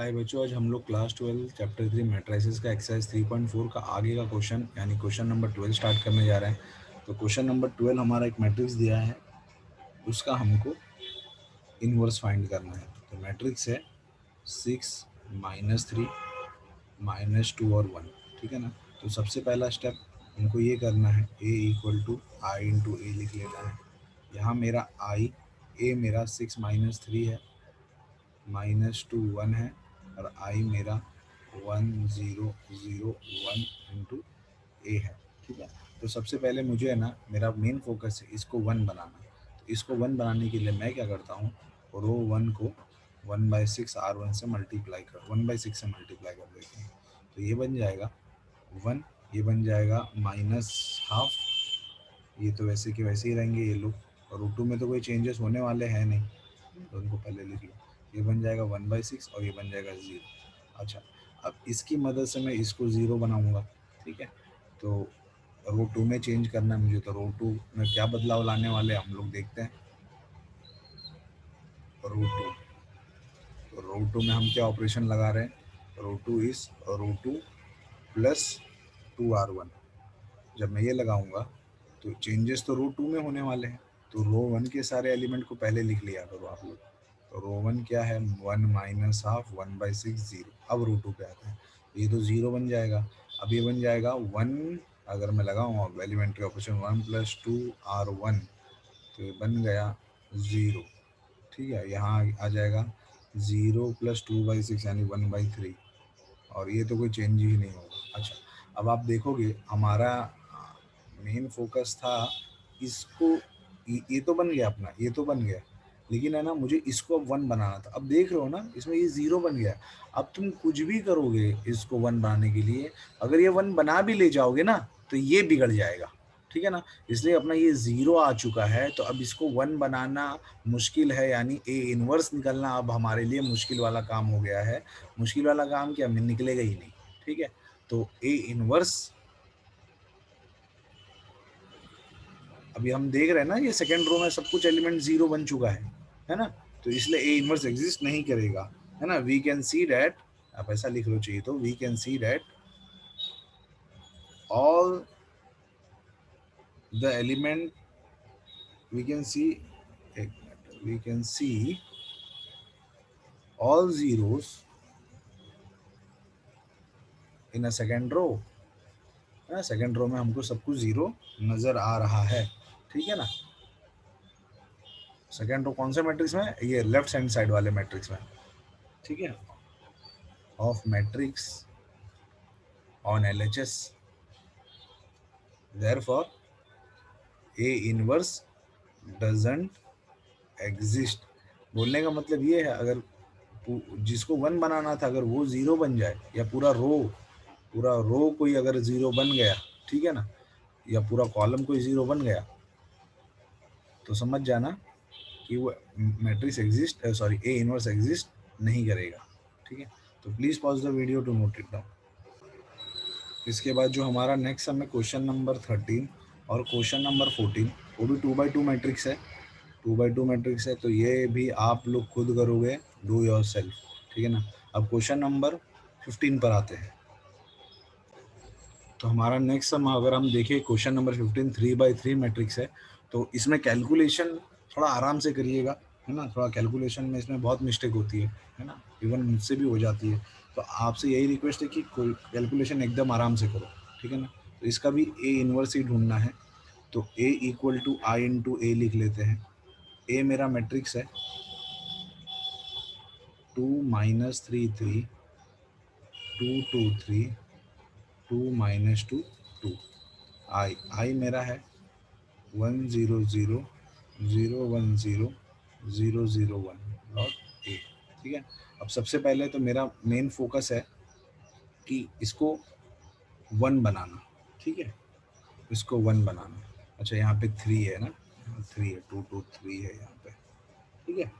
हाय बच्चों, आज हम लोग क्लास 12 चैप्टर 3 मैट्रिसेस का एक्सरसाइज 3.4 का आगे का क्वेश्चन यानी क्वेश्चन नंबर 12 स्टार्ट करने जा रहे हैं। तो क्वेश्चन नंबर 12 हमारा एक मैट्रिक्स दिया है, उसका हमको इनवर्स फाइंड करना है। तो मैट्रिक्स है 6 -3 -2 और 1, ठीक है ना। तो सबसे पहला स्टेप हमको ये करना है, a equal to I into A लिख लेना है। यहाँ मेरा आई ए मेरा 6 - 3 है, -2 1 है, और आई मेरा 1 0 0 1 इंटू ए है, ठीक है। तो सबसे पहले मुझे है ना, मेरा मेन फोकस है इसको 1 बनाना। तो इसको 1 बनाने के लिए मैं क्या करता हूँ, रो 1 को 1/6 R1 से मल्टीप्लाई कर 1/6 से मल्टीप्लाई कर देते हैं। तो ये बन जाएगा 1, ये बन जाएगा -12, ये तो वैसे के वैसे ही रहेंगे ये लोग, और रूट 2 में तो कोई चेंजेस होने वाले हैं नहीं, तो उनको पहले लिख लो। ये बन जाएगा 1/6 और ये बन जाएगा 0। अच्छा, अब इसकी मदद से मैं इसको 0 बनाऊंगा, ठीक है। तो रो 2 में चेंज करना है मुझे, तो रो 2 में क्या बदलाव लाने वाले हम लोग देखते हैं। रो 2, तो रो 2 में हम क्या ऑपरेशन लगा रहे हैं, रो 2 इज रो 2 प्लस 2R1। जब मैं ये लगाऊंगा तो चेंजेस तो रो 2 में होने वाले हैं, तो रो 1 के सारे एलिमेंट को पहले लिख लिया करो आप लोग। तो रो 1 क्या है, 1 -12 1/6 0। अब रो 2 पे आते हैं, ये तो 0 बन जाएगा। अब ये बन जाएगा 1, अगर मैं लगाऊंगा एलिमेंट्री ऑपरेशन 1 + 2R1, तो ये बन गया 0, ठीक है। यहाँ आ जाएगा 0 + 2/6 यानी 1/3, और ये तो कोई चेंज ही नहीं होगा। अच्छा, अब आप देखोगे हमारा मेन फोकस था इसको, ये तो बन गया अपना, ये तो बन गया, लेकिन है ना मुझे इसको अब 1 बनाना था। अब देख रहे हो ना, इसमें ये 0 बन गया। अब तुम कुछ भी करोगे इसको 1 बनाने के लिए, अगर ये 1 बना भी ले जाओगे ना, तो ये बिगड़ जाएगा, ठीक है ना। इसलिए अपना ये 0 आ चुका है, तो अब इसको 1 बनाना मुश्किल है, यानी ए इनवर्स निकलना अब हमारे लिए मुश्किल वाला काम हो गया है। मुश्किल वाला काम क्या, निकलेगा ही नहीं, ठीक है। तो ए इनवर्स, अभी हम देख रहे हैं ना, ये सेकेंड रो में सब कुछ एलिमेंट 0 बन चुका है ना। तो इसलिए ए इनवर्स एग्जिस्ट नहीं करेगा, है ना। वी कैन सी डैट, आप ऐसा लिख लो चाहिए तो, we can see that all the element, we can see, एक मिनट, we can see all zeros in a second row, है ना। सेकेंड रो में हमको सब कुछ 0 नजर आ रहा है, ठीक है ना। सेकेंड रो कौन से मैट्रिक्स में, ये लेफ्ट हैंड साइड वाले मैट्रिक्स में, ठीक है। Of matrix on LHS, therefore A inverse doesn't exist. बोलने का मतलब ये है, अगर जिसको 1 बनाना था अगर वो 0 बन जाए, या पूरा रो कोई अगर 0 बन गया, ठीक है ना, या पूरा कॉलम कोई 0 बन गया, तो समझ जाना कि वो matrix exist, sorry A inverse exist नहीं करेगा, ठीक है। तो please pause the video to note it down. इसके बाद जो हमारा नेक्स्ट सम है क्वेश्चन नंबर 13 और क्वेश्चन नंबर 14, वो भी 2x2 मैट्रिक्स है। 2x2 मैट्रिक्स है, तो ये भी आप लोग खुद करोगे, डू योर सेल्फ, ठीक है ना। अब क्वेश्चन नंबर 15 पर आते हैं। तो हमारा नेक्स्ट सम अगर हम देखें क्वेश्चन नंबर 15 3x3 मैट्रिक्स है। तो इसमें कैलकुलेशन थोड़ा आराम से करिएगा, है ना। थोड़ा कैलकुलेशन में इसमें बहुत मिस्टेक होती है ना, इवन मुझसे भी हो जाती है। तो आपसे यही रिक्वेस्ट है कि कोई कैलकुलेशन एकदम आराम से करो, ठीक है ना। तो इसका भी ए इनवर्स ही ढूंढना है। तो ए equal to I into A लिख लेते हैं। ए मेरा मैट्रिक्स है 2 -3 3 2 2 3 2 -2 2। आई मेरा है 1 0 0 0 1 0 0 0 1 लॉग ए, ठीक है। अब सबसे पहले तो मेरा मेन फोकस है कि इसको 1 बनाना, ठीक है। इसको 1 बनाना। अच्छा, यहाँ पे 3 है ना, 3 है, 2 2 3 है यहाँ पे, ठीक है।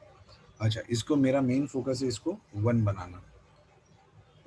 अच्छा, इसको मेरा मेन फोकस है इसको 1 बनाना।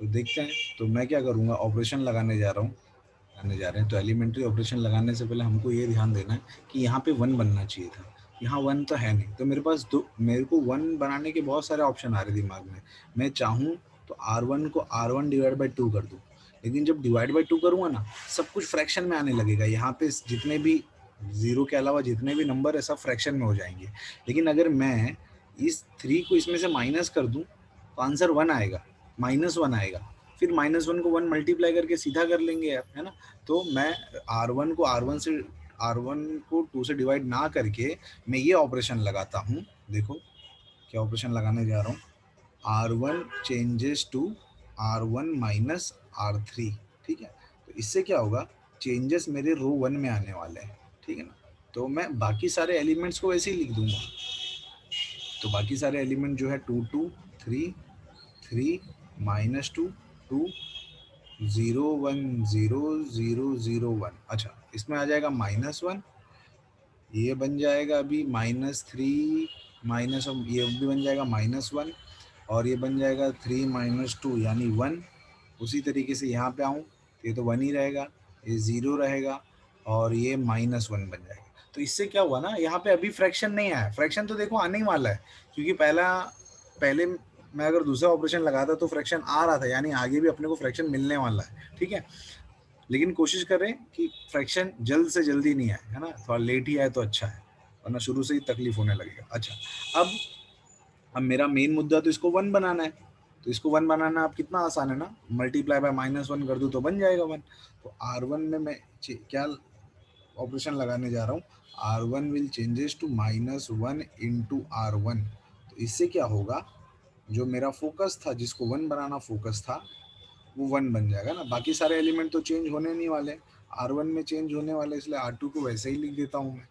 तो देखते हैं, तो मैं क्या करूँगा, ऑपरेशन लगाने जा रहा हूँ, लगाने जा रहे हैं। तो एलिमेंट्री ऑपरेशन लगाने से पहले हमको ये ध्यान देना है कि यहाँ पे 1 बनना चाहिए था, यहाँ 1 तो है नहीं। तो मेरे पास दो, मेरे को 1 बनाने के बहुत सारे ऑप्शन आ रहे दिमाग में। मैं चाहूँ तो R1 को R1 डिवाइड बाई 2 कर दूँ, लेकिन जब डिवाइड बाई 2 करूँगा ना, सब कुछ फ्रैक्शन में आने लगेगा। यहाँ पे जितने भी जीरो के अलावा जितने भी नंबर है सब फ्रैक्शन में हो जाएंगे। लेकिन अगर मैं इस 3 को इसमें से माइनस कर दूं तो आंसर 1 आएगा, -1 आएगा। फिर -1 को 1 मल्टीप्लाई करके सीधा कर लेंगे यार, है ना। तो मैं R1 को R1 को 2 से डिवाइड ना करके मैं ये ऑपरेशन लगाता हूँ। देखो क्या ऑपरेशन लगाने जा रहा हूँ, R1 changes to R1 minus R3, ठीक है। तो इससे क्या होगा, चेंजेस मेरे रो 1 में आने वाले हैं, ठीक है ना। तो मैं बाकी सारे एलिमेंट्स को ऐसे ही लिख दूंगा। तो बाकी सारे एलिमेंट जो है 2 2 3 3 -2 2 0 1 0 0 0 1। अच्छा, इसमें आ जाएगा -1, ये बन जाएगा अभी -3 माइनस, ये भी बन जाएगा -1, और ये बन जाएगा 3 -2 यानी 1। उसी तरीके से यहाँ पे आऊँ तो ये तो 1 ही रहेगा, ये 0 रहेगा, और ये -1 बन जाएगा। तो इससे क्या हुआ ना, यहाँ पे अभी फ्रैक्शन नहीं आया। फ्रैक्शन तो देखो आने ही वाला है, क्योंकि पहले मैं अगर दूसरा ऑपरेशन लगाता तो फ्रैक्शन आ रहा था, यानी आगे भी अपने को फ्रैक्शन मिलने वाला है, ठीक है। लेकिन कोशिश करें कि फ्रैक्शन जल्द से जल्दी नहीं आए, है ना, थोड़ा लेट ही आए तो अच्छा है, वरना शुरू से ही तकलीफ होने लगेगा। अच्छा, अब मेरा मेन मुद्दा तो इसको 1 बनाना है। तो इसको 1 बनाना अब कितना आसान है ना, मल्टीप्लाई बाय -1 कर दूँ तो बन जाएगा 1। तो R1 में मैं क्या ऑपरेशन लगाने जा रहा हूँ, R1 will changes to -1 into R1। तो इससे क्या होगा, जो मेरा फोकस था, जिसको 1 बनाना फोकस था, वो 1 बन जाएगा ना। बाकी सारे एलिमेंट तो चेंज होने नहीं वाले, R1 में चेंज होने वाले, इसलिए R2 को वैसे ही लिख देता हूँ मैं।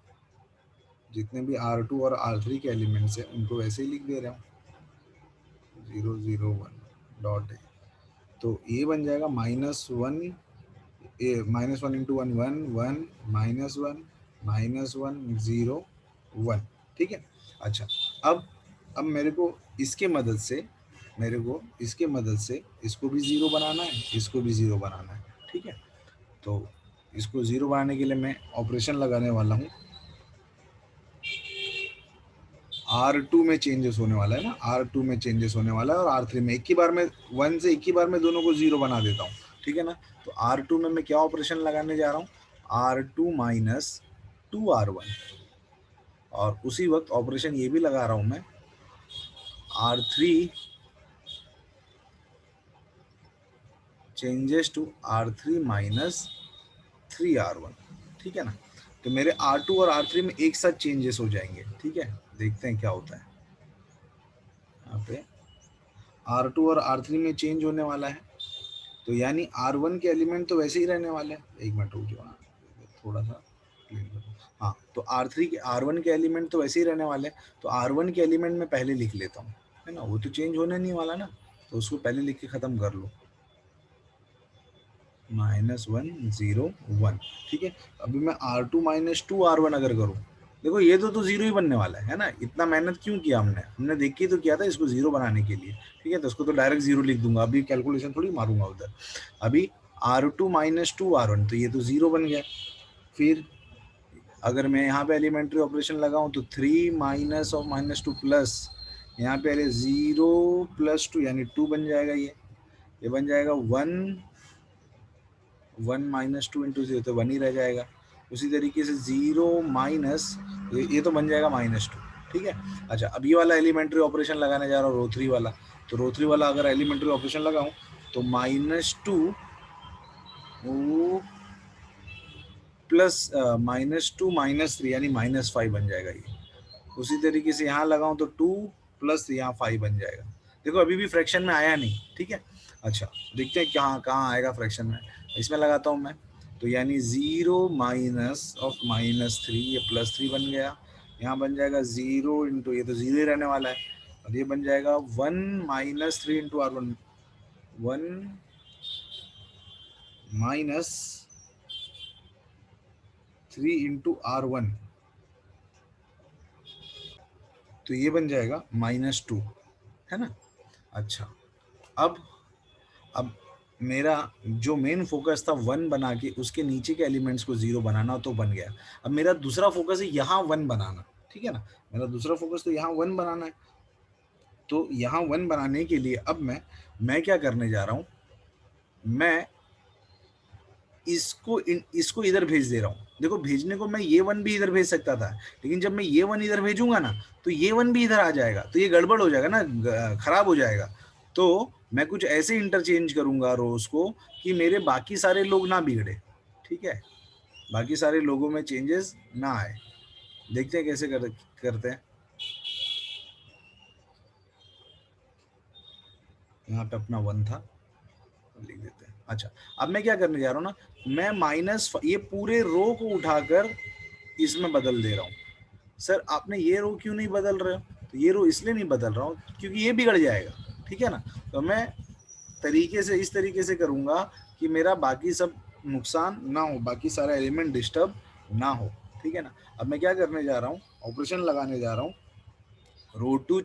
जितने भी R2 और R3 के एलिमेंट्स हैं उनको वैसे ही लिख दे रहा हूँ, 0 0 1 डॉट है। तो ये बन जाएगा -1, -1 इंटू 1 1 1 -1 0 1, ठीक है। अच्छा, अब मेरे को इसके मदद से इसको भी 0 बनाना है, इसको भी 0 बनाना है, ठीक है। तो इसको 0 बनाने के लिए मैं ऑपरेशन लगाने वाला हूँ, R2 में चेंजेस होने वाला है ना, R2 में चेंजेस होने वाला है, और R3 में एक ही बार में 1 से एक ही बार में दोनों को 0 बना देता हूँ, ठीक है ना। तो R2 में मैं क्या ऑपरेशन लगाने जा रहा हूँ, R2 माइनस 2R1, और उसी वक्त ऑपरेशन ये भी लगा रहा हूँ मैं, R3 changes to R3 minus 3R1, ठीक है ना। तो मेरे R2 और R3 में एक साथ चेंजेस हो जाएंगे, ठीक है। देखते हैं क्या होता है। यहाँ पे R2 और R3 में चेंज होने वाला है, तो यानी R1 के एलिमेंट तो वैसे ही रहने वाले हैं। एक मिनट रुक जाओ, थोड़ा सा क्लीन करो। हाँ, तो R1 के एलिमेंट तो वैसे ही रहने वाले हैं, तो R1 के एलिमेंट में पहले लिख लेता हूँ, है ना, वो तो चेंज होने नहीं वाला ना, तो उसको पहले लिख के ख़त्म कर लो, -1 0 1, ठीक है। अभी मैं R2 माइनस 2R1 अगर करूँ, देखो ये तो 0 ही बनने वाला है ना। इतना मेहनत क्यों किया हमने देख के तो किया था इसको 0 बनाने के लिए, ठीक है। तो उसको तो डायरेक्ट 0 लिख दूंगा, अभी कैलकुलेशन थोड़ी मारूंगा उधर। अभी R2 माइनस 2R1, तो ये तो 0 बन गया। फिर अगर मैं यहाँ पे एलिमेंट्री ऑपरेशन लगाऊं तो 3 माइनस और -2 प्लस, यहाँ पे अरे 0 + 2 यानी 2 बन जाएगा। ये बन जाएगा 1 -2 इंटू 0, तो 1 ही रह जाएगा। उसी तरीके से 0 माइनस, ये तो बन जाएगा -2, ठीक है। अच्छा, अब ये वाला एलिमेंट्री ऑपरेशन लगाने जा रहा हूँ, रो 3 वाला। तो रो 3 वाला अगर एलिमेंट्री ऑपरेशन लगाऊं तो -2 प्लस -2 -3 यानी -5 बन जाएगा ये। उसी तरीके से यहाँ लगाऊं तो 2 प्लस यहाँ 5 बन जाएगा। देखो अभी भी फ्रैक्शन में आया नहीं, ठीक है। अच्छा, देखते हैं कहाँ कहाँ आएगा फ्रैक्शन में। इसमें लगाता हूँ मैं, तो यानी 0 माइनस ऑफ -3, ये +3 बन गया। यहाँ बन जाएगा 0 इंटू, ये तो 0 ही रहने वाला है, और ये बन जाएगा 1 -3 इंटू R1, 1 -3 इंटू R1, तो ये बन जाएगा -2, है ना। अच्छा, अब मेरा जो मेन फोकस था 1 बना के उसके नीचे के एलिमेंट्स को 0 बनाना, तो बन गया। अब मेरा दूसरा फोकस है यहाँ 1 बनाना, ठीक है ना। मेरा दूसरा फोकस तो यहाँ 1 बनाना है। तो यहाँ 1 बनाने के लिए अब मैं क्या करने जा रहा हूँ, मैं इसको इधर भेज दे रहा हूँ। देखो भेजने को मैं ये 1 भी इधर भेज सकता था, लेकिन जब मैं ये 1 इधर भेजूंगा ना तो ये 1 भी इधर आ जाएगा, तो ये गड़बड़ हो जाएगा ना, खराब हो जाएगा। तो मैं कुछ ऐसे इंटरचेंज करूंगा रोज को कि मेरे बाकी सारे लोग ना बिगड़े, ठीक है, बाकी सारे लोगों में चेंजेस ना आए। देखते हैं कैसे करते हैं। यहाँ पे अपना 1 था, लिख देते हैं। अच्छा, अब मैं क्या करने जा रहा हूँ ना, मैं माइनस ये पूरे रो को उठाकर इसमें बदल दे रहा हूँ। सर आपने ये रो क्यों नहीं बदल रहे हो, तो ये रो इसलिए नहीं बदल रहा हूँ क्योंकि ये बिगड़ जाएगा, ठीक है ना। तो मैं इस तरीके से करूँगा कि मेरा बाकी सब नुकसान ना हो, बाकी सारा एलिमेंट डिस्टर्ब ना हो, ठीक है ना। अब मैं क्या करने जा रहा हूँ, ऑपरेशन लगाने जा रहा हूँ, रो टू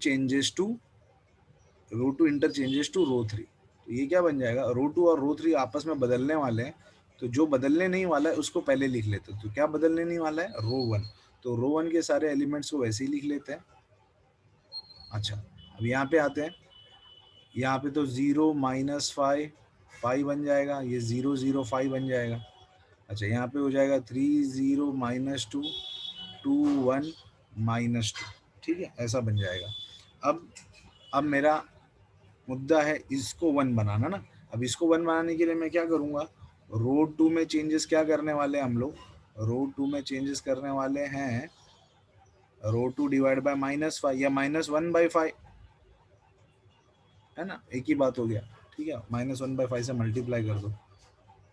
इंटरचेंजेस टू रो 3। तो ये क्या बन जाएगा, रो 2 और रो 3 आपस में बदलने वाले हैं, तो जो बदलने नहीं वाला है उसको पहले लिख लेते हैं। तो क्या बदलने नहीं वाला है, रो 1, तो रो 1 के सारे एलिमेंट्स को वैसे ही लिख लेते हैं। अच्छा, अब यहाँ पे आते हैं, यहाँ पे तो 0 -5 5 बन जाएगा, ये 0 0 5 बन जाएगा। अच्छा, यहाँ पे हो जाएगा 3 0 -2 2 1 -2, ठीक है, ऐसा बन जाएगा। अब मेरा मुद्दा है इसको 1 बनाना ना। अब इसको 1 बनाने के लिए मैं क्या करूँगा, रो 2 में चेंजेस क्या करने वाले हैं हम लोग, रो 2 में चेंजेस करने वाले हैं रो 2 डिवाइड बाय -5 या -1/5, है ना, एक ही बात हो गया, ठीक है। -1/5 से मल्टीप्लाई कर दो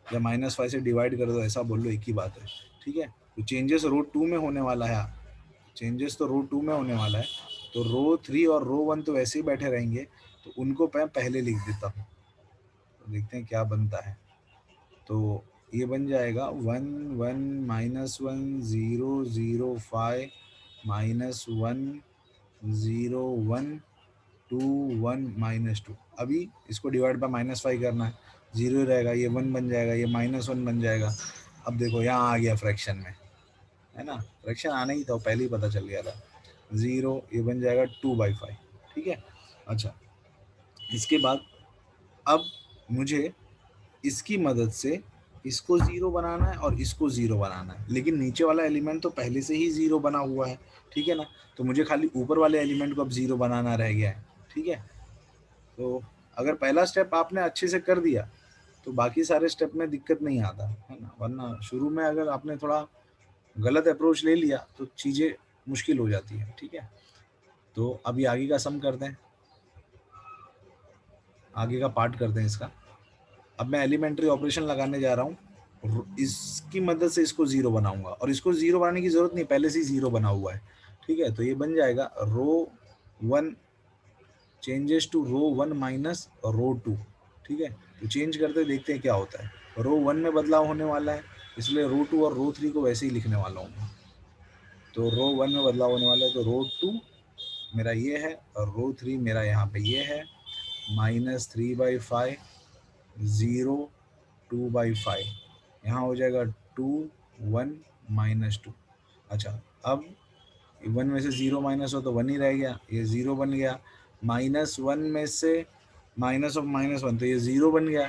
या -5 से डिवाइड कर दो, ऐसा बोल लो, एक ही बात है, ठीक है। तो चेंजेस रो 2 में होने वाला है, चेंजेस तो रो 2 में होने वाला है, तो रो 3 और रो 1 तो वैसे ही बैठे रहेंगे, तो उनको मैं पहले लिख देता हूँ। तो देखते हैं क्या बनता है। तो ये बन जाएगा 1 1 -1 0 0 5 -1 0 1 2 1 -2। अभी इसको डिवाइड बाय -5 करना है, 0 रहेगा, ये 1 बन जाएगा, ये -1 बन जाएगा। अब देखो यहाँ आ गया फ्रैक्शन में, है ना, फ्रैक्शन आना ही था, पहले ही पता चल गया था। 0 ये बन जाएगा 2/5, ठीक है। अच्छा, इसके बाद अब मुझे इसकी मदद से इसको 0 बनाना है और इसको 0 बनाना है, लेकिन नीचे वाला एलिमेंट तो पहले से ही 0 बना हुआ है, ठीक है ना। तो मुझे खाली ऊपर वाले एलिमेंट को अब 0 बनाना रह गया है, ठीक है। तो अगर पहला स्टेप आपने अच्छे से कर दिया तो बाकी सारे स्टेप में दिक्कत नहीं आता, है ना। वरना शुरू में अगर आपने थोड़ा गलत अप्रोच ले लिया तो चीज़ें मुश्किल हो जाती है, ठीक है। तो अभी आगे का सम करते हैं, आगे का पार्ट करते हैं इसका। अब मैं एलिमेंट्री ऑपरेशन लगाने जा रहा हूँ, इसकी मदद से इसको 0 बनाऊंगा, और इसको 0 बनाने की जरूरत नहीं, पहले से ही 0 बना हुआ है, ठीक है। तो ये बन जाएगा row 1 changes to row 1 minus row 2, ठीक है। तो चेंज करते देखते हैं क्या होता है। रो 1 में बदलाव होने वाला है, इसलिए रो 2 और रो 3 को वैसे ही लिखने वाला हूँ मैं। तो रो 1 में बदलाव होने वाला है, तो रो 2 मेरा ये है और रो 3 मेरा यहाँ पे ये है, -3/5 0 2/5, यहाँ हो जाएगा 2 1 -2। अच्छा, अब 1 में से 0 माइनस हो तो 1 ही रह गया, ये 0 बन गया। -1 में से माइनस ऑफ -1 तो ये 0 बन गया।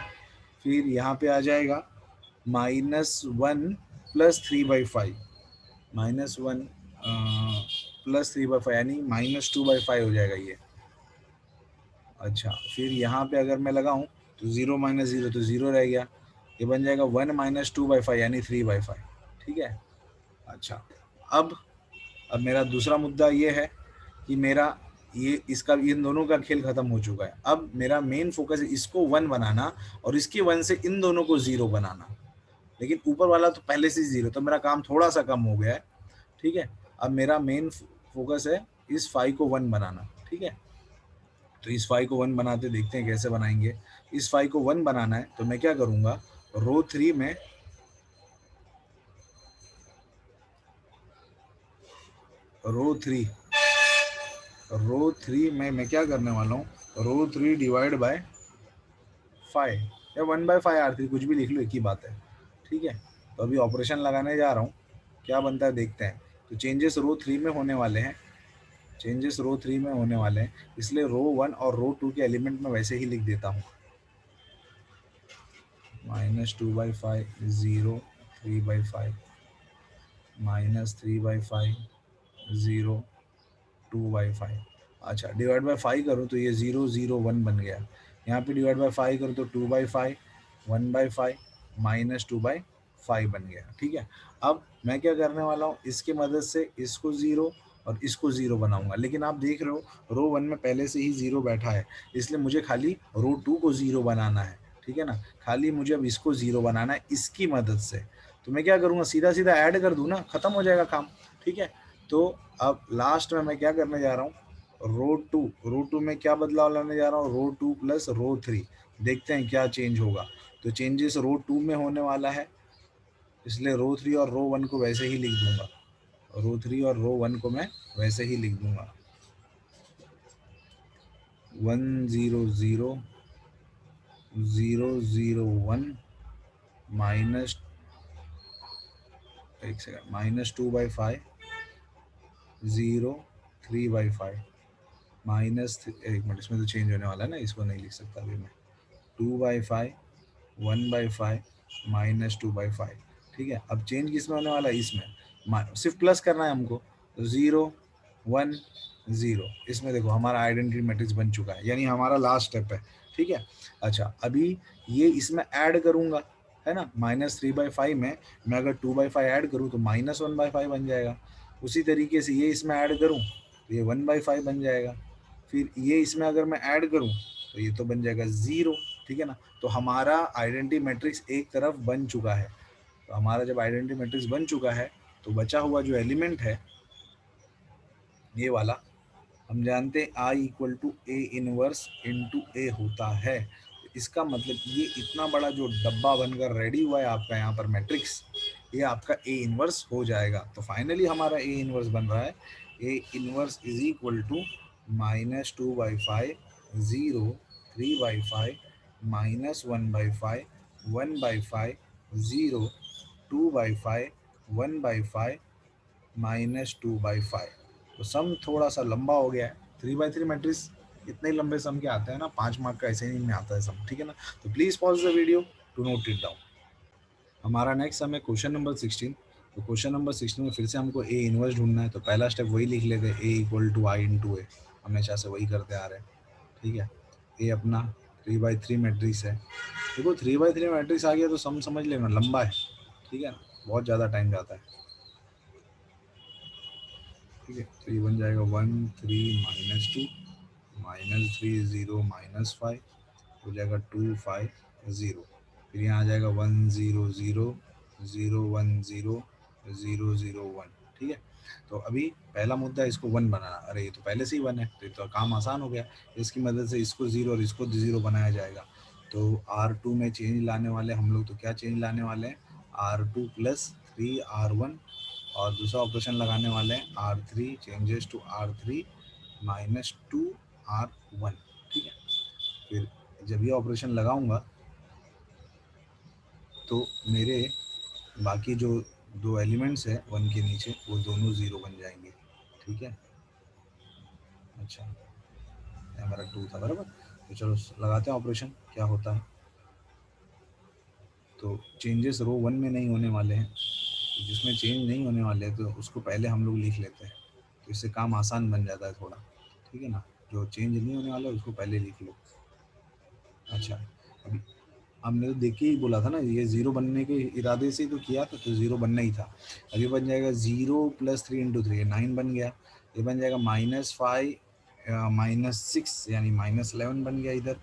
फिर यहाँ पे आ जाएगा -1 + 3/5, -1 + 3/5 यानी -2/5 हो जाएगा ये। अच्छा, फिर यहाँ पे अगर मैं लगाऊं तो 0 - 0 तो 0 रह गया, ये बन जाएगा 1 - 2/5 यानी 3/5, ठीक है। अच्छा, अब मेरा दूसरा मुद्दा ये है कि मेरा ये इसका इन दोनों का खेल खत्म हो चुका है। अब मेरा मेन फोकस है इसको 1 बनाना और इसके 1 से इन दोनों को 0 बनाना, लेकिन ऊपर वाला तो पहले से 0, तो मेरा काम थोड़ा सा कम हो गया है, ठीक है। अब मेरा मेन फोकस है इस 5 को 1 बनाना, ठीक है। तो इस 5 को 1 बनाते देखते हैं कैसे बनाएंगे। इस 5 को 1 बनाना है तो मैं क्या करूँगा, रो 3 में रो 3 में मैं क्या करने वाला हूँ, रो 3 डिवाइड बाय 5 या 1/5 R3 कुछ भी लिख लो, एक ही बात है, ठीक है। तो अभी ऑपरेशन लगाने जा रहा हूँ, क्या बनता है देखते हैं। तो चेंजेस रो 3 में होने वाले हैं, चेंजेस रो 3 में होने वाले हैं, इसलिए रो 1 और रो 2 के एलिमेंट में वैसे ही लिख देता हूँ। -2/5 0 3/5 -3/5 0 2/5। अच्छा, डिवाइड बाय 5 करूँ तो ये 0 0 1 बन गया। यहाँ पे डिवाइड बाय 5 करूँ तो 2/5 1/5 -2/5 बन गया। ठीक है, अब मैं क्या करने वाला हूँ, इसकी मदद से इसको 0 और इसको 0 बनाऊंगा। लेकिन आप देख रहे हो रो 1 में पहले से ही 0 बैठा है, इसलिए मुझे खाली रो 2 को 0 बनाना है। ठीक है ना, खाली मुझे अब इसको 0 बनाना है इसकी मदद से। तो मैं क्या करूँगा, सीधा सीधा ऐड कर दूँ ना, खत्म हो जाएगा काम। ठीक है, तो अब लास्ट में मैं क्या करने जा रहा हूँ, रो 2 में क्या बदलाव लाने जा रहा हूँ, रो 2 प्लस रो 3। देखते हैं क्या चेंज होगा। तो चेंजेस रो 2 में होने वाला है, इसलिए रो 3 और रो 1 को वैसे ही लिख दूंगा। रो 3 और रो 1 को मैं वैसे ही लिख दूंगा। 1 0 0 0 0 1 माइनस, एक सेकंड, -2/5 0 3/5 एक मिनट, इसमें तो चेंज होने वाला है ना, इसको नहीं लिख सकता अभी मैं। 2/5 1/5 -2/5। ठीक है, अब चेंज किस में होने वाला है, इसमें सिर्फ प्लस करना है हमको। तो 0 1 0, इसमें देखो हमारा आइडेंटिटी मैट्रिक्स बन चुका है, यानी हमारा लास्ट स्टेप है। ठीक है, अच्छा अभी ये इसमें ऐड करूंगा, है ना, -3/5 में मैं अगर 2/5 ऐड करूँ तो -1/5 बन जाएगा। उसी तरीके से ये इसमें ऐड करूँ तो ये 1/5 बन जाएगा। फिर ये इसमें अगर मैं ऐड करूँ तो ये तो बन जाएगा 0। ठीक है ना, तो हमारा आइडेंटिटी मैट्रिक्स एक तरफ बन चुका है। तो हमारा जब आइडेंटिटी मैट्रिक्स बन चुका है तो बचा हुआ जो एलिमेंट है ये वाला, हम जानते हैं I equal to A inverse into A होता है। इसका मतलब ये इतना बड़ा जो डब्बा बनकर रेडी हुआ है आपका यहाँ पर मैट्रिक्स, ये आपका ए इनवर्स हो जाएगा। तो फाइनली हमारा ए इनवर्स बन रहा है, A inverse is equal to -2/5 0 3/5 -1/5 1/5 0 2/5 1/5 -2/5। तो सम थोड़ा सा लंबा हो गया है। 3/3 मैट्रिक्स इतने लंबे सम के आते हैं ना, 5 मार्क का ऐसे ही में आता है सम। ठीक है ना, तो please pause the video to note it down. हमारा नेक्स्ट सम है क्वेश्चन नंबर 16। तो क्वेश्चन नंबर 16 में फिर से हमको ए इनवर्स ढूंढना है। तो पहला स्टेप वही लिख लेते हैं, ए इक्वल टू आई इंटू ए, हमेशा से वही करते आ रहे हैं। ठीक है, ए अपना 3/3 मैट्रिक्स है। देखो 3/3 मैट्रिक्स आ गया तो सम समझ लेना लंबा है। ठीक है ना, बहुत ज़्यादा टाइम जाता है। ठीक है, तो ये बन जाएगा 1 3 -2 -3 0 -5 हो जाएगा 2 5 0। फिर यहाँ आ जाएगा 1 0 0 0 1 0 0 0 1। ठीक है, तो अभी पहला मुद्दा है इसको 1 बनाना। अरे ये तो पहले से ही 1 है, तो ये तो काम आसान हो गया। इसकी मदद से इसको 0 और इसको 0 बनाया जाएगा। तो R2 में चेंज लाने वाले हम लोग, तो क्या चेंज लाने वाले हैं, R2 प्लस 3R1, और दूसरा ऑपरेशन लगाने वाले हैं R3 changes to R3 -2R1। ठीक है, फिर जब ये ऑपरेशन लगाऊंगा तो मेरे बाकी जो दो एलिमेंट्स है 1 के नीचे वो दोनों 0 बन जाएंगे। ठीक है, अच्छा ये हमारा 2 था बराबर। तो चलो लगाते हैं ऑपरेशन, क्या होता है। तो चेंजेस रो 1 में नहीं होने वाले हैं, तो जिसमें चेंज नहीं होने वाले तो उसको पहले हम लोग लिख लेते हैं, तो इससे काम आसान बन जाता है थोड़ा। ठीक है ना, जो चेंज नहीं होने वाला उसको पहले लिख लो। अच्छा, अभी हमने तो देख के ही बोला था ना, ये 0 बनने के इरादे से ही तो किया था, तो 0 बनना ही था। अभी बन जाएगा 0 प्लस 3 इंटू 3 9 बन गया। ये बन जाएगा -5 -6 यानी -11 बन गया। इधर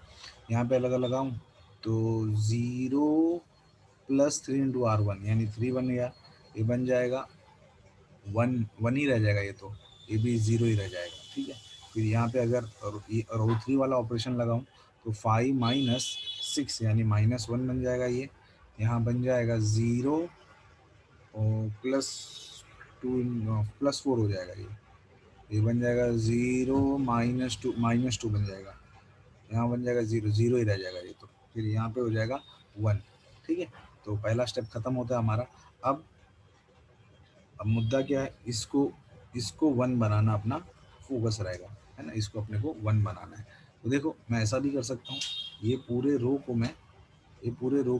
यहाँ पे अलग लगाऊँ तो 0 प्लस 3 इंटू R1 यानी 3 बन गया। ये बन जाएगा 1 1 ही रह जाएगा, ये भी 0 ही रह जाएगा। ठीक है, फिर यहाँ पे अगर रो 3 वाला ऑपरेशन लगाऊं तो 5 -6 यानी -1 बन जाएगा। ये यहाँ बन जाएगा 0 प्लस 2 प्लस 4 हो जाएगा। ये बन जाएगा 0 -2 बन जाएगा। यहाँ बन जाएगा 0 0 ही रह जाएगा ये तो। फिर यहाँ पे हो जाएगा 1। ठीक है, तो पहला स्टेप खत्म होता है हमारा। अब मुद्दा क्या है, इसको इसको 1 बनाना अपना फोकस रहेगा, है ना, इसको अपने को 1 बनाना है। तो देखो मैं ऐसा भी कर सकता हूँ, ये पूरे रो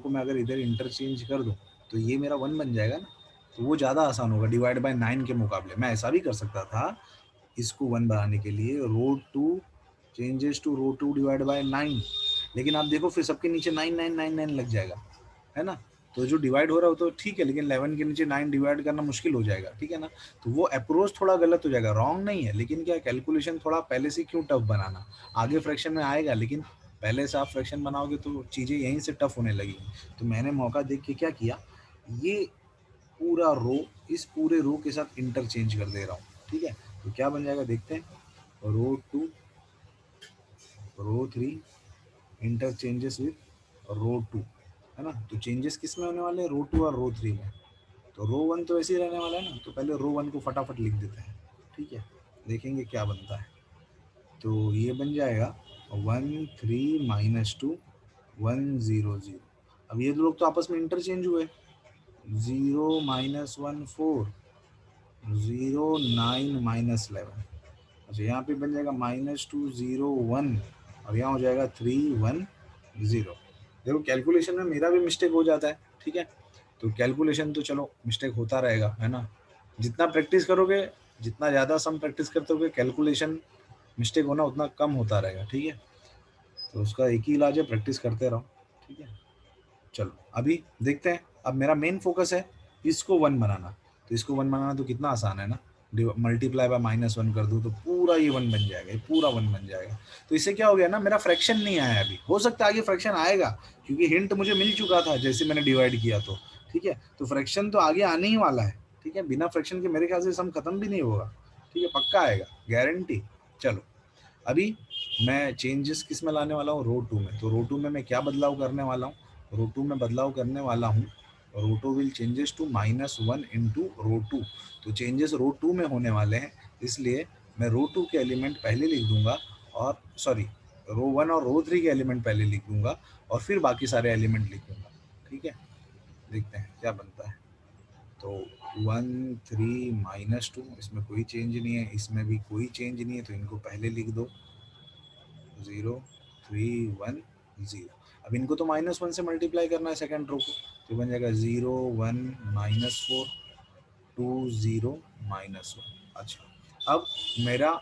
को मैं अगर इधर इंटरचेंज कर दूँ तो ये मेरा 1 बन जाएगा ना, तो वो ज़्यादा आसान होगा डिवाइड बाय 9 के मुकाबले। मैं ऐसा भी कर सकता था, इसको 1 बनाने के लिए row 2 changes to row 2 divide by 9, लेकिन आप देखो फिर सबके नीचे 9999 लग जाएगा, है ना। तो जो डिवाइड हो रहा हो तो ठीक है, लेकिन 11 के नीचे 9 डिवाइड करना मुश्किल हो जाएगा, ठीक है ना। तो वो अप्रोच थोड़ा गलत हो जाएगा, रॉन्ग नहीं है, लेकिन क्या कैलकुलेशन थोड़ा पहले से क्यों टफ बनाना, आगे फ्रैक्शन में आएगा, लेकिन पहले से आप फ्रैक्शन बनाओगे तो चीज़ें यहीं से टफ होने लगेंगी। तो मैंने मौका देख के क्या किया, ये पूरा रो इस पूरे रो के साथ इंटरचेंज कर दे रहा हूँ, ठीक है। तो क्या बन जाएगा देखते हैं, रो 2 रो 3 इंटरचेंजेस विथ रो 2, है ना। तो चेंजेस किस में होने वाले हैं, रो 2 और रो 3 में। तो रो 1 तो ऐसे ही रहने वाला है ना, तो पहले रो 1 को फटाफट लिख देते हैं, ठीक है, देखेंगे क्या बनता है। तो ये बन जाएगा 1 3 माइनस 2 1 0 0। अब ये दो लोग तो आपस में इंटरचेंज हुए, 0 माइनस 1 4 0 9 माइनस 11। अच्छा यहाँ पे बन जाएगा -2 0 1 और यहाँ हो जाएगा 3 1 0। देखो कैलकुलेशन में मेरा भी मिस्टेक हो जाता है, ठीक है। तो कैलकुलेशन तो चलो मिस्टेक होता रहेगा, है ना। जितना प्रैक्टिस करोगे, जितना ज़्यादा सम प्रैक्टिस करते होगे, कैलकुलेशन मिस्टेक होना उतना कम होता रहेगा, ठीक है। तो उसका एक ही इलाज है, प्रैक्टिस करते रहो, ठीक है। चलो अभी देखते हैं, अब मेरा मेन फोकस है इसको 1 बनाना। तो इसको 1 बनाना तो कितना आसान है ना, मल्टीप्लाई बाय -1 कर दूँ तो पूरा ये 1 बन जाएगा, ये पूरा 1 बन जाएगा। तो इससे क्या हो गया ना, मेरा फ्रैक्शन नहीं आया अभी, हो सकता है आगे फ्रैक्शन आएगा, क्योंकि हिंट मुझे मिल चुका था जैसे मैंने डिवाइड किया, तो ठीक है। तो फ्रैक्शन तो आगे आने ही वाला है, ठीक है, बिना फ्रैक्शन के मेरे ख्याल से सम खत्म भी नहीं होगा, ठीक है, पक्का आएगा, गारंटी। चलो अभी मैं चेंजेस किस में लाने वाला हूँ, रो 2 में। तो रो 2 में मैं क्या बदलाव करने वाला हूँ, रो 2 में बदलाव करने वाला हूँ, row 2 will changes to -1 into row 2। तो चेंजेस रो 2 में होने वाले हैं, इसलिए मैं रो 2 के एलिमेंट पहले लिख दूंगा, और सॉरी रो 1 और रो 3 के एलिमेंट पहले लिख दूंगा और फिर बाकी सारे एलिमेंट लिख दूंगा, ठीक है। देखते हैं क्या बनता है। तो 1 3 -2, इसमें कोई चेंज नहीं है, इसमें भी कोई चेंज नहीं है, तो इनको पहले लिख दो, 0 3 1 0। अब इनको तो -1 से मल्टीप्लाई करना है सेकंड रो को, तो बन जाएगा 0 1 -4 2 0 -1। अच्छा अब मेरा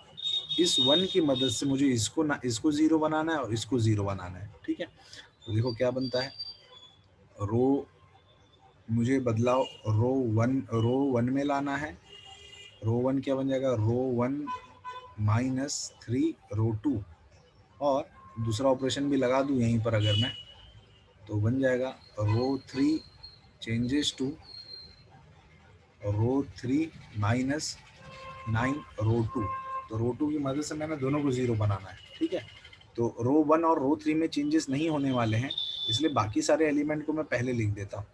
इस 1 की मदद से मुझे इसको 0 बनाना है और इसको 0 बनाना है, ठीक है। तो देखो क्या बनता है, रो मुझे बदलाव रो 1 में लाना है। रो 1 क्या बन जाएगा, रो 1 -3 रो 2, और दूसरा ऑपरेशन भी लगा दूं यहीं पर अगर मैं, तो बन जाएगा रो 3 चेंजेस टू रो 3 -9 रो 2। तो रो 2 की मदद से मैंने दोनों को 0 बनाना है, ठीक है। तो रो 1 और रो 3 में चेंजेस नहीं होने वाले हैं, इसलिए बाकी सारे एलिमेंट को मैं पहले लिख देता हूँ।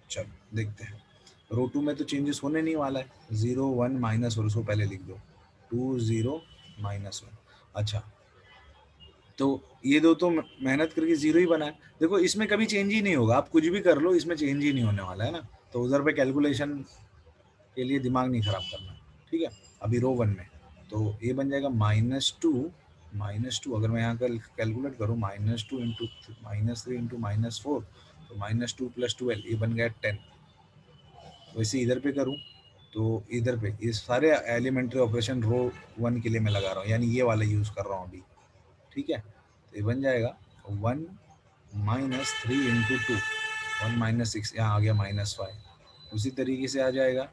चलो देखते हैं, रो 2 में तो चेंजेस होने नहीं वाला है, 0 1 माइनस, और उसको पहले लिख दो 2 0 -1। अच्छा तो ये दो तो मेहनत करके 0 ही बना है, देखो इसमें कभी चेंज ही नहीं होगा, आप कुछ भी कर लो इसमें चेंज ही नहीं होने वाला है ना। तो उधर पे कैलकुलेशन के लिए दिमाग नहीं खराब करना, ठीक है। अभी रो 1 में तो ये बन जाएगा -2 अगर मैं यहाँ कल कैलकुलेट करूँ, -2 इंटू -3 इंटू -4, तो -2 + 12 ये बन गया 10। वैसे इधर पे करूँ तो इधर पे ये सारे एलिमेंट्री ऑपरेशन रो 1 के लिए मैं लगा रहा हूँ, यानी ये वाला यूज़ कर रहा हूँ अभी, ठीक है। तो ये बन जाएगा 1 -3 इंटू 2 1 -6, यहाँ आ गया -5। उसी तरीके से आ जाएगा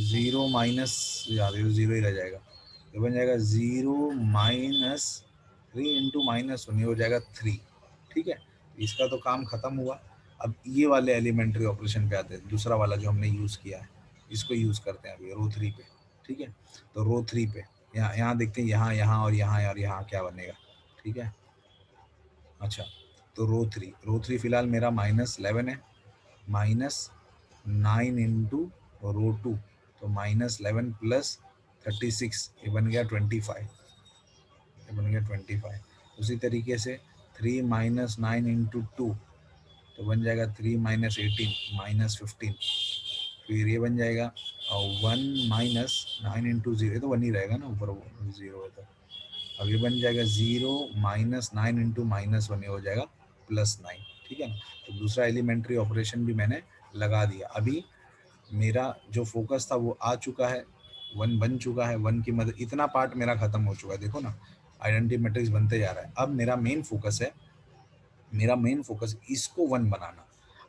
0 माइनस, यार ये 0 ही रह जाएगा, ये बन जाएगा 0 -3 इंटू -1, ये हो जाएगा 3, ठीक है। इसका तो काम खत्म हुआ। अब ये वाले एलिमेंट्री ऑपरेशन पे आते हैं, दूसरा वाला जो हमने यूज़ किया है, इसको यूज़ करते हैं अभी रो 3 पे, ठीक है। तो रो 3 पे यहाँ यहाँ देखते हैं, यहाँ यहाँ और यहाँ क्या बनेगा, ठीक है। अच्छा तो रो 3 फिलहाल मेरा -11 है, -9 इंटू रो 2, तो -11 प्लस 36, ये बन गया 25, ये बन गया 25। उसी तरीके से 3 -9 इंटू 2, तो बन जाएगा 3 -18 -15, फिर ये बन जाएगा 1 माइनस 9 इंटू जीरो, तो 1 ही रहेगा ना, ऊपर 0 है तो अब ये बन जाएगा 0 माइनस 9 इंटू माइनस 1, हो जाएगा +9, ठीक है ना। तो दूसरा एलिमेंट्री ऑपरेशन भी मैंने लगा दिया। अभी मेरा जो फोकस था वो आ चुका है, 1 बन चुका है, 1 की मदद, इतना पार्ट मेरा खत्म हो चुका है, देखो ना आइडेंटिटी मैट्रिक्स बनते जा रहा है। अब मेरा मेन फोकस है, इसको 1 बनाना।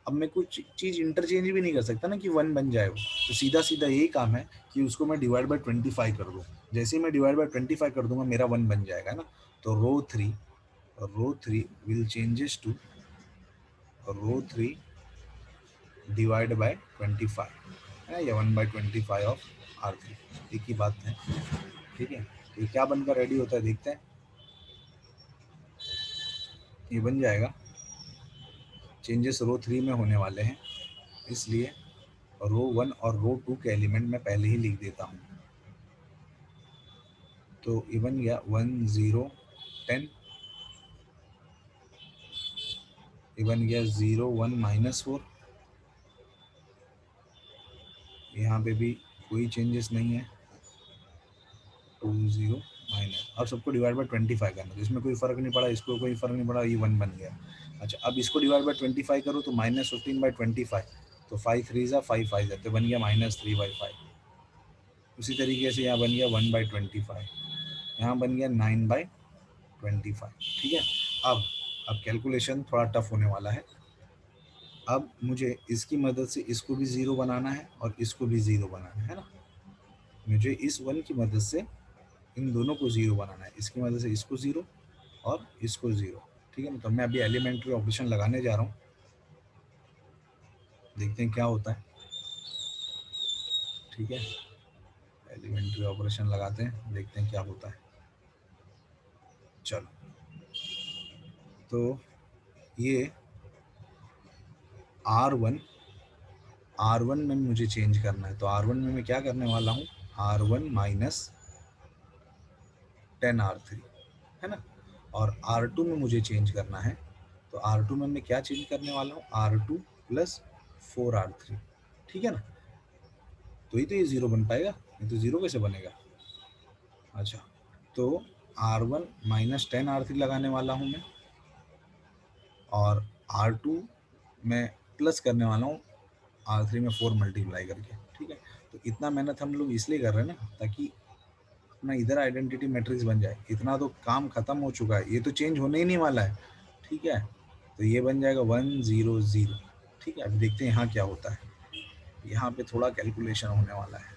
अब मैं कुछ चीज़ इंटरचेंज भी नहीं कर सकता ना कि 1 बन जाए वो, तो सीधा सीधा यही काम है कि उसको मैं डिवाइड बाय 25 कर दूँ। जैसे ही मैं डिवाइड बाय 25 कर दूंगा मेरा 1 बन जाएगा ना। तो row 3 will changes to row 3 divide by 25 है ना, या 1/25 ऑफ R3, एक ही बात है, ठीक है। तो ये क्या बनकर रेडी होता है देखते हैं। ये बन जाएगा, चेंजेस रो 3 में होने वाले हैं, इसलिए रो 1 और रो 2 के एलिमेंट मैं पहले ही लिख देता हूँ। तो ये बन गया 1 0 10, ये बन गया 0 1 -4, यहाँ पे भी कोई चेंजेस नहीं है, 2 0 माइनस। अब सबको डिवाइड बाय 25 करना, तो इसमें कोई फर्क नहीं पड़ा, इसको कोई फर्क नहीं पड़ा, ये 1 बन गया। अच्छा, अब इसको डिवाइड बाय 25 करो तो -15/25, तो 5 3 ज़ा 5 5 ज़ा, तो बन गया -3/5। उसी तरीके से यहाँ बन गया 1/25, यहाँ बन गया 9/25, ठीक है। अब कैलकुलेशन थोड़ा टफ होने वाला है। अब मुझे इसकी मदद से इसको भी 0 बनाना है और इसको भी 0 बनाना है ना। मुझे इस 1 की मदद से इन दोनों को 0 बनाना है, इसकी मदद से इसको 0 और इसको 0, ठीक है ना। तो मैं अभी एलिमेंट्री ऑपरेशन लगाने जा रहा हूँ, देखते हैं क्या होता है, ठीक है। एलिमेंट्री ऑपरेशन लगाते हैं, देखते हैं क्या होता है। चलो, तो ये R1 में मुझे चेंज करना है, तो R1 में मैं क्या करने वाला हूँ, R1 माइनस 10R3 है ना। और R2 में मुझे चेंज करना है, तो R2 में मैं क्या चेंज करने वाला हूँ, R2 प्लस 4R3, ठीक है ना। तो ये 0 बन पाएगा, नहीं तो 0 कैसे बनेगा। अच्छा, तो R1 माइनस 10R3 लगाने वाला हूँ मैं, और R2 में प्लस करने वाला हूँ R3 में 4 मल्टीप्लाई करके, ठीक है। तो इतना मेहनत हम लोग इसलिए कर रहे हैं ना, ताकि अपना इधर आइडेंटिटी मैट्रिक्स बन जाए। इतना तो काम खत्म हो चुका है, ये तो चेंज होने ही नहीं वाला है, ठीक है। तो ये बन जाएगा 1 0 0, ठीक है। अब देखते हैं यहाँ क्या होता है। यहाँ पे थोड़ा कैलकुलेशन होने वाला है,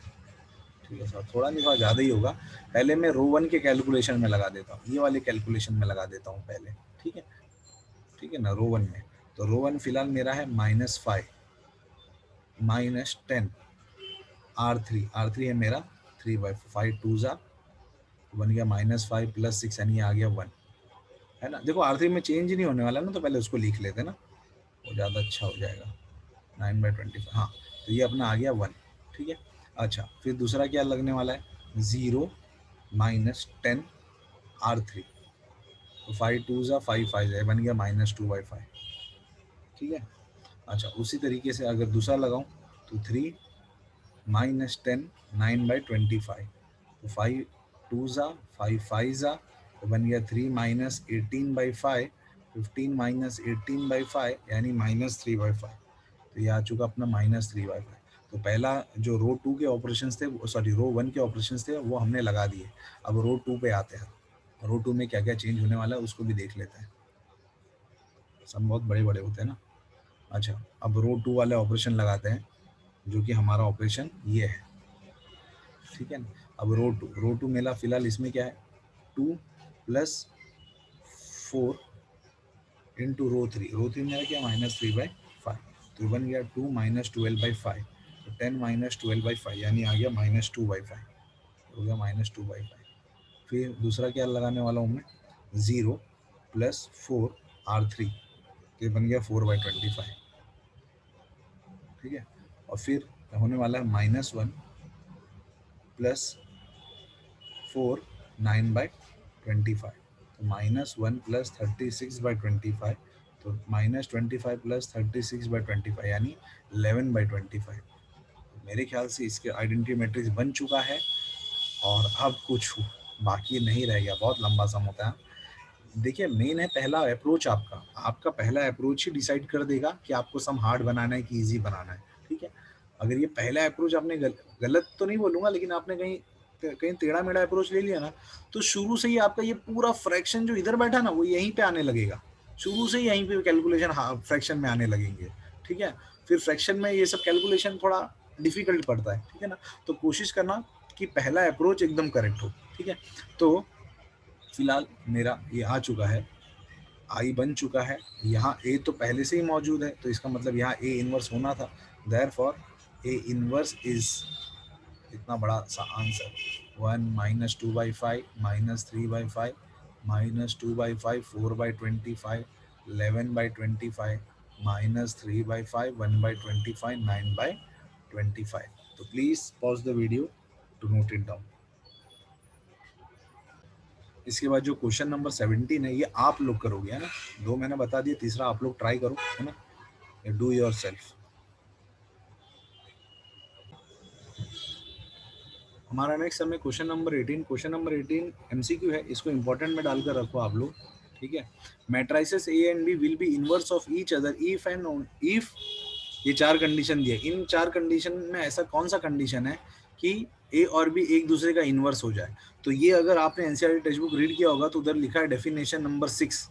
ठीक है सर, थोड़ा नहीं, थोड़ा ज़्यादा ही होगा। पहले मैं रो 1 के कैलकुलेशन में लगा देता हूँ, ये वाले कैलकुलेशन में लगा देता हूँ पहले, ठीक है, ठीक है ना। रो 1 में, तो रो 1 फिलहाल मेरा है -5 माइनस 10 R3 है मेरा 3/5, 2 ज़ा बन गया -5 + 6, यानी आ गया 1, है ना। देखो R3 में चेंज नहीं होने वाला ना, तो पहले उसको लिख लेते ना, वो ज़्यादा अच्छा हो जाएगा। 9/25, हाँ, तो ये अपना आ गया 1, ठीक है। अच्छा, फिर दूसरा क्या लगने वाला है, 0 माइनस 10 R3, तो 5 2 ज़ा 5 5 ज़ा, बन गया -2/5, ठीक है। अच्छा, उसी तरीके से अगर दूसरा लगाऊं तो 3 माइनस 10 9/25, तो 5 2 ज़ा 5 5 ज़ा, तो बन गया 3 माइनस 18/5, 15 माइनस 18/5 यानी -3/5। तो ये आ चुका अपना -3/5। तो पहला जो रो 2 के ऑपरेशंस थे, सॉरी रो 1 के ऑपरेशंस थे, वो हमने लगा दिए। अब रो 2 पे आते हैं, रो 2 में क्या क्या चेंज होने वाला है उसको भी देख लेते हैं, सब बहुत बड़े बड़े होते हैं ना। अच्छा, अब रो 2 वाले ऑपरेशन लगाते हैं, जो कि हमारा ऑपरेशन ये है, ठीक है ना। अब रो टू मेरा फिलहाल इसमें क्या है, 2 + 4 इंटू रो 3 मेरा क्या, -3/5, तो बन गया 2 - 12/5, तो 10 - 12/5 यानी आ गया -2/5, हो गया -2/5। फिर दूसरा क्या लगाने वाला हूँ मैं, 0 + 4R3, तो ये बन गया 4/25, ठीक है। और फिर होने वाला है -1 + 4 9/25, तो -1 + 36/25, तो -25 + 36/25 यानी 11/25, मेरे ख्याल से इसके आइडेंटिटी मैट्रिक्स बन चुका है और अब कुछ बाकी नहीं रह गया, बहुत लंबा सम होता है। देखिए मेन है पहला अप्रोच आपका, आपका पहला अप्रोच ही डिसाइड कर देगा कि आपको सम हार्ड बनाना है कि ईज़ी बनाना है, ठीक है? अगर ये पहला अप्रोच आपने गलत तो नहीं बोलूँगा, लेकिन आपने कहीं कहीं टेढ़ा-मेढ़ा अप्रोच ले लिया ना, तो शुरू से ही आपका ये पूरा फ्रैक्शन जो इधर बैठा ना, वो यहीं पे आने लगेगा। शुरू से ही यहीं पे कैलकुलेशन फ्रैक्शन में आने लगेंगे, ठीक है? फिर फ्रैक्शन में ये सब कैलकुलेशन थोड़ा डिफ़िकल्ट पड़ता है, ठीक है ना? तो कोशिश करना कि पहला अप्रोच एकदम करेक्ट हो, ठीक है? तो फिलहाल मेरा ये आ चुका है, आई बन चुका है, यहाँ ए तो पहले से ही मौजूद है, तो इसका मतलब यहाँ ए इनवर्स होना था, देयरफॉर ए इनवर्स इज इतना बड़ा सा आंसर 1 - 2/5 -3/5 -2/5 4/25 11/25 -3/5 1/25 9/25। तो please pause the video to note it down. इसके बाद जो क्वेश्चन नंबर 17 है, ये आप लोग करोगे, है ना? दो मैंने बता दिया, तीसरा आप लोग ट्राई करो, है ना? Do your self. हमारा नेक्स्ट समय question number 18। Question number 18 MCQ है, इसको इंपॉर्टेंट में डालकर रखो आप लोग, ठीक है? Matrices A and B will be inverse of each other if and if, ये चार कंडीशन दिए, इन चार कंडीशन में ऐसा कौन सा कंडीशन है कि ए और बी एक दूसरे का इनवर्स हो जाए? तो ये अगर आपने एनसीईआरटी टेक्स्ट बुक रीड किया होगा तो उधर लिखा है डेफिनेशन नंबर 6,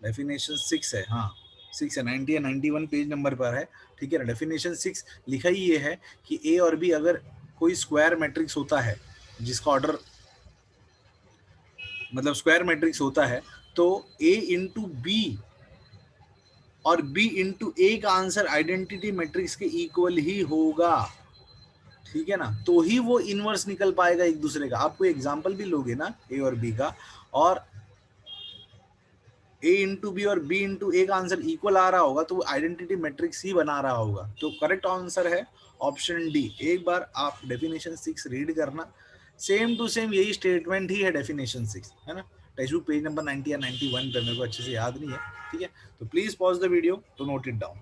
डेफिनेशन 6 है, हाँ 6 है, 90 या 91 पेज नंबर पर है, ठीक है ना? डेफिनेशन 6 लिखा ही ये है कि ए और बी अगर कोई स्क्वायर मैट्रिक्स होता है जिसका ऑर्डर मतलब स्क्वायर मैट्रिक्स होता है, तो ए इंटू बी और बी इंटू ए का आंसर आइडेंटिटी मैट्रिक्स के इक्वल ही होगा, ठीक है ना? तो ही वो इनवर्स निकल पाएगा एक दूसरे का। आप कोई एग्जाम्पल भी लोगे ना ए और बी का, और ए इंटू बी और बी इंटू ए का आंसर इक्वल आ रहा होगा, तो वो आइडेंटिटी मैट्रिक्स ही बना रहा होगा। तो करेक्ट आंसर है ऑप्शन डी। एक बार आप डेफिनेशन 6 रीड करना, सेम टू सेम यही स्टेटमेंट ही है डेफिनेशन 6, है ना? टेक्स्ट बुक पेज नंबर 90 या 91 पे, मेरे को अच्छे से याद नहीं है, ठीक है? तो please pause the video to note it down.